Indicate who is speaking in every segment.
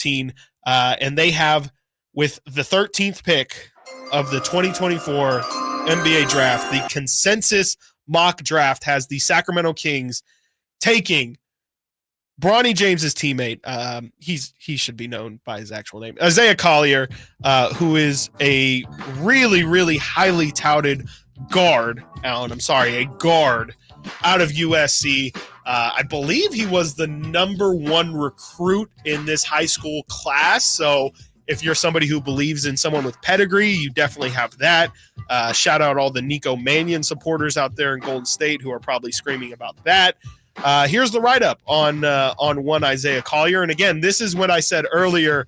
Speaker 1: 13, and they have, with the 13th pick of the 2024 NBA draft, the consensus mock draft has the Sacramento Kings taking Bronny James's teammate. He should be known by his actual name, Isaiah Collier, who is a really, really highly touted guard. Alan, I'm sorry, a guard out of USC. I believe he was the number 1 recruit in this high school class. So if you're somebody who believes in someone with pedigree, you definitely have that. Shout out all the Nico Mannion supporters out there in Golden State who are probably screaming about that. Here's the write-up on one Isaiah Collier. And again, this is what I said earlier.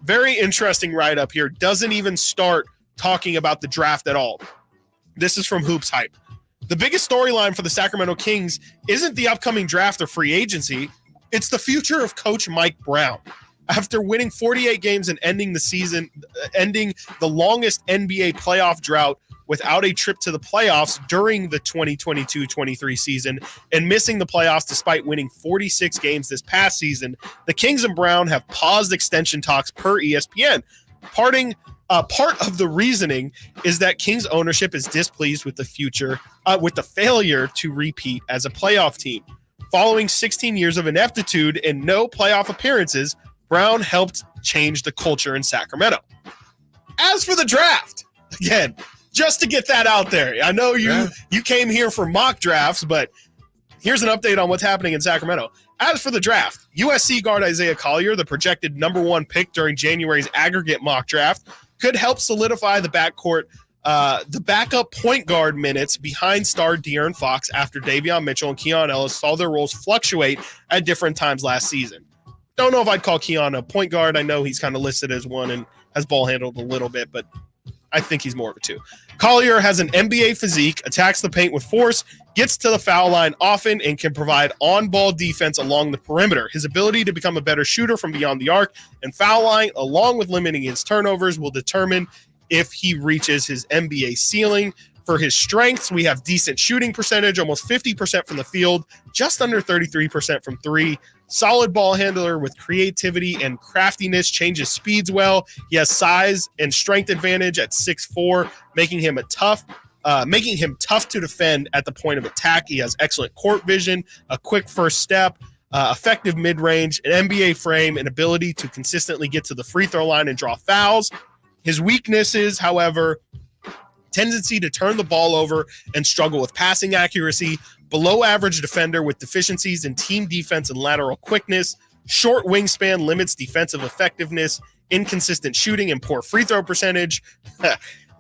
Speaker 1: Very interesting write-up here. Doesn't even start talking about the draft at all. This is from Hoops Hype. The biggest storyline for the Sacramento Kings isn't the upcoming draft or free agency. It's the future of Coach Mike Brown. After winning 48 games and ending the longest NBA playoff drought without a trip to the playoffs during the 2022-23 season and missing the playoffs despite winning 46 games this past season, the Kings and Brown have paused extension talks per ESPN. Part of the reasoning is that Kings ownership is displeased with the failure to repeat as a playoff team. Following 16 years of ineptitude and no playoff appearances, Brown helped change the culture in Sacramento. As for the draft, again, just to get that out there, I know you came here for mock drafts, but here's an update on what's happening in Sacramento. As for the draft, USC guard Isaiah Collier, the projected number 1 pick during January's aggregate mock draft, could help solidify the backcourt, the backup point guard minutes behind star De'Aaron Fox after Davion Mitchell and Keon Ellis saw their roles fluctuate at different times last season. Don't know if I'd call Keon a point guard. I know he's kind of listed as one and has ball handled a little bit, but I think he's more of a 2. Collier has an NBA physique, attacks the paint with force, gets to the foul line often, and can provide on-ball defense along the perimeter. His ability to become a better shooter from beyond the arc and foul line, along with limiting his turnovers, will determine if he reaches his NBA ceiling. For his strengths, we have decent shooting percentage, almost 50% from the field, just under 33% from 3. Solid ball handler with creativity and craftiness, changes speeds well. He has size and strength advantage at 6'4", making him tough to defend at the point of attack. He has excellent court vision, a quick first step, effective mid-range, an NBA frame, and ability to consistently get to the free throw line and draw fouls. His weaknesses, however, tendency to turn the ball over and struggle with passing accuracy, below average defender with deficiencies in team defense and lateral quickness, short wingspan limits defensive effectiveness, inconsistent shooting and poor free throw percentage,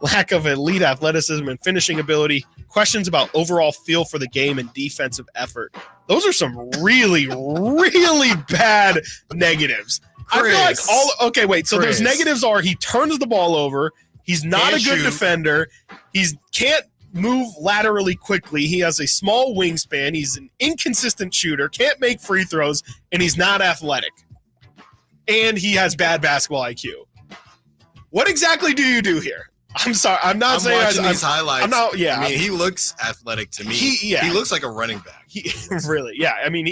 Speaker 1: lack of elite athleticism and finishing ability, questions about overall feel for the game and defensive effort. Those are some really, really bad negatives.
Speaker 2: Chris,
Speaker 1: I feel like those negatives are he turns the ball over, he's not a good defender, he can't move laterally quickly, he has a small wingspan, he's an inconsistent shooter, can't make free throws, and he's not athletic. And he has bad basketball IQ. What exactly do you do here? I'm sorry, I'm saying
Speaker 2: watching these highlights.
Speaker 1: I mean,
Speaker 2: he looks athletic to me. He looks like a running back.
Speaker 1: I mean,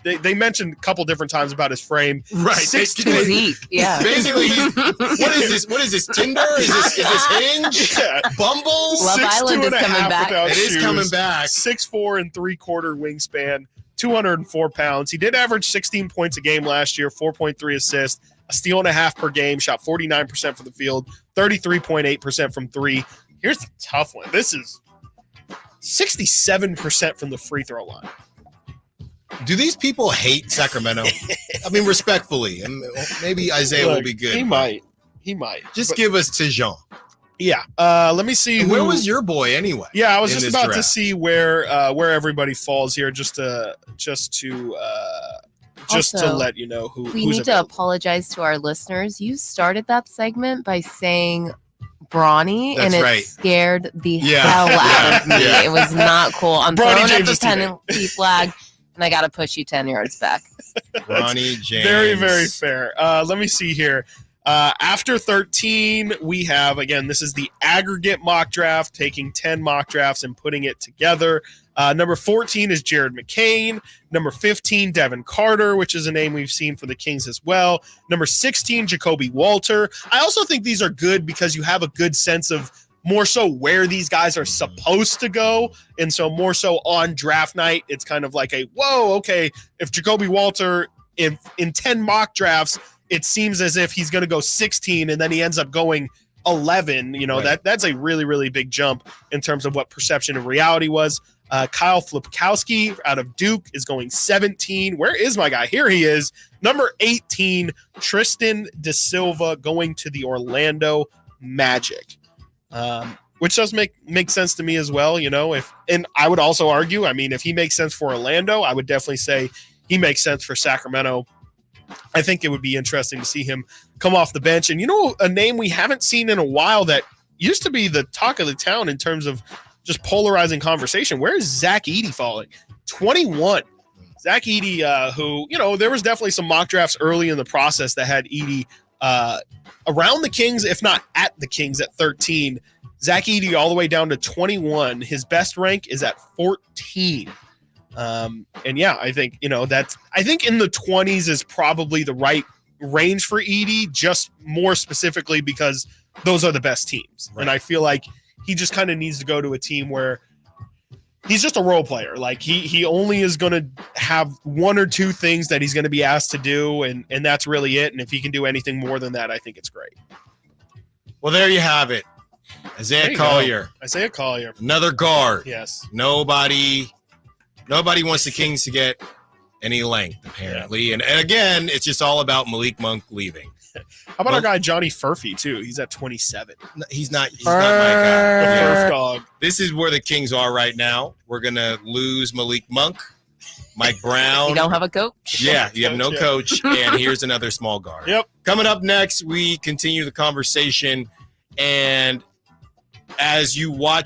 Speaker 1: They mentioned a couple different times about his frame.
Speaker 2: Right.
Speaker 3: Physique, yeah.
Speaker 2: Basically, what is this? What is this, Tinder? Is this Hinge?
Speaker 1: Yeah.
Speaker 2: Bumble?
Speaker 3: Love Island is coming back.
Speaker 2: It is coming back.
Speaker 1: 6'4" and 3/4 wingspan, 204 pounds. He did average 16 points a game last year, 4.3 assists, a steal and a half per game, shot 49% from the field, 33.8% from 3. Here's the tough one. This is 67% from the free throw line.
Speaker 2: Do these people hate Sacramento? I mean, respectfully, and maybe Isaiah will be good.
Speaker 1: He might.
Speaker 2: Just give us Tijon.
Speaker 1: Yeah. Let me see.
Speaker 2: Where was your boy anyway?
Speaker 1: Yeah, I was just about to see where everybody falls here, just to let you know who.
Speaker 3: We need to apologize to our listeners. You started that segment by saying Bronny, and it scared the hell out of me. Yeah. It was not cool. I'm throwing up the penalty flag. And I got to push you 10 yards back.
Speaker 2: Bronny James.
Speaker 1: Very, very fair. Let me see here. After 13, we have, again, this is the aggregate mock draft, taking 10 mock drafts and putting it together. Number 14 is Jared McCain. Number 15, Devin Carter, which is a name we've seen for the Kings as well. Number 16, Jacoby Walter. I also think these are good because you have a good sense of more so where these guys are supposed to go. And so more so on draft night, it's kind of like a, whoa, okay, if Jacoby Walter in 10 mock drafts, it seems as if he's going to go 16 and then he ends up going 11. Right. That's a really, really big jump in terms of what perception and reality was. Kyle Flipkowski out of Duke is going 17. Where is my guy? Here he is. Number 18, Tristan Da Silva going to the Orlando Magic, which does make sense to me as well. And I would also argue, if he makes sense for Orlando, I would definitely say he makes sense for Sacramento. I think it would be interesting to see him come off the bench. And a name we haven't seen in a while that used to be the talk of the town in terms of just polarizing conversation. Where is Zach Edey falling? 21. Zach Edey, who, there was definitely some mock drafts early in the process that had Edey around the Kings, if not at the Kings at 13. Zach Edey all the way down to 21. His best rank is at 14. And yeah, I think, I think in the 20s is probably the right range for Edey, just more specifically because those are the best teams. Right. And I feel like he just kind of needs to go to a team where he's just a role player. Like he only is going to have one or two things that he's going to be asked to do. And that's really it. And if he can do anything more than that, I think it's great.
Speaker 2: Well, there you have it. Isaiah Collier.
Speaker 1: Isaiah Collier.
Speaker 2: Another guard.
Speaker 1: Yes.
Speaker 2: Nobody wants the Kings to get any length, apparently. Yeah. And again, it's just all about Malik Monk leaving.
Speaker 1: How about our guy Johnny Furphy, too? He's at 27.
Speaker 2: He's not my guy.
Speaker 1: The Furf dog.
Speaker 2: This is where the Kings are right now. We're going to lose Malik Monk, Mike Brown.
Speaker 3: You don't have a coach?
Speaker 2: Yeah, you have no coach. And here's another small guard.
Speaker 1: Yep.
Speaker 2: Coming up next, we continue the conversation. And as you watch